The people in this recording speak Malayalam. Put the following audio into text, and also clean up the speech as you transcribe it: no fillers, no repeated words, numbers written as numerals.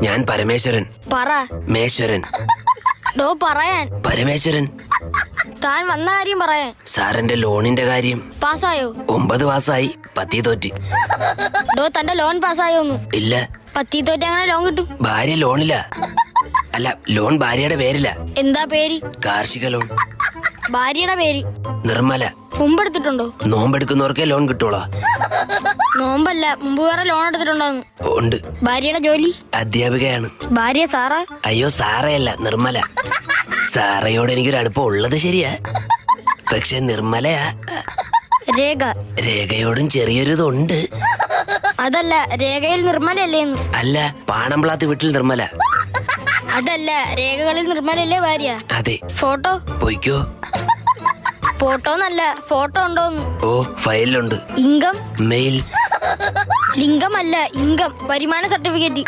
ഞാൻ പരമേശ്വരൻ. പറ. മേശ്വരൻ. ഡോ പറയാൻ. പരമേശ്വരൻ. താൻ വന്ന കാര്യം പറയാൻ. സാറിന്റെ ലോണിന്റെ കാര്യം. പാസ്സായോ? 9 മാസമായി. പത്തി തോറ്റ്. ഡോ തന്റെ ലോൺ പാസ്സായോന്നു? ഇല്ല. പത്തി തോറ്റ് അങ്ങനെ ലോൺ കിട്ടും? ഭാര്യ ലോണില്ല. അല്ല, ലോൺ ഭാര്യയുടെ പേരില്ല. എന്താ പേര്? കാർഷിക ലോൺ. ഭാര്യയുടെ പേര്? നിർമ്മല. മുമ്പെടുത്തിട്ടുണ്ടോ? നോമ്പെടുക്കുന്നവർക്കേ ലോൺ കിട്ടോളാ. നോമ്പല്ല, മുമ്പ് വേറെ ലോൺ എടുത്തിട്ടുണ്ടോ? ഉണ്ട്. ഭാര്യയുടെ ജോലി? അധ്യാപികയാണ്. ഭാര്യ സാറാ? അയ്യോ, സാറയല്ല, നിർമ്മല. സാറയോട് എനിക്കൊരു അടുപ്പം ഉള്ളത് ശരിയാ, പക്ഷെ നിർമ്മലയാ. രേഖ? രേഖയോടും ചെറിയൊരിതുണ്ട്. അതല്ല, രേഖയിൽ നിർമ്മലല്ലേന്ന്? അല്ല, പാണംപ്ലാത്ത് വീട്ടിൽ നിർമ്മല. അതല്ല, രേഖകളിൽ നിർമ്മലല്ലേ ഭാര്യ? അതെ. ഫോട്ടോ? പോയിക്കോ. ഫോട്ടോന്നല്ല, ഫോട്ടോ ഉണ്ടോന്ന്? ഓ, ഫയലിലുണ്ട്. ഇൻകം? മെയിൽ. ലിംഗമല്ല, ഇൻകം, വരുമാന സർട്ടിഫിക്കറ്റ്.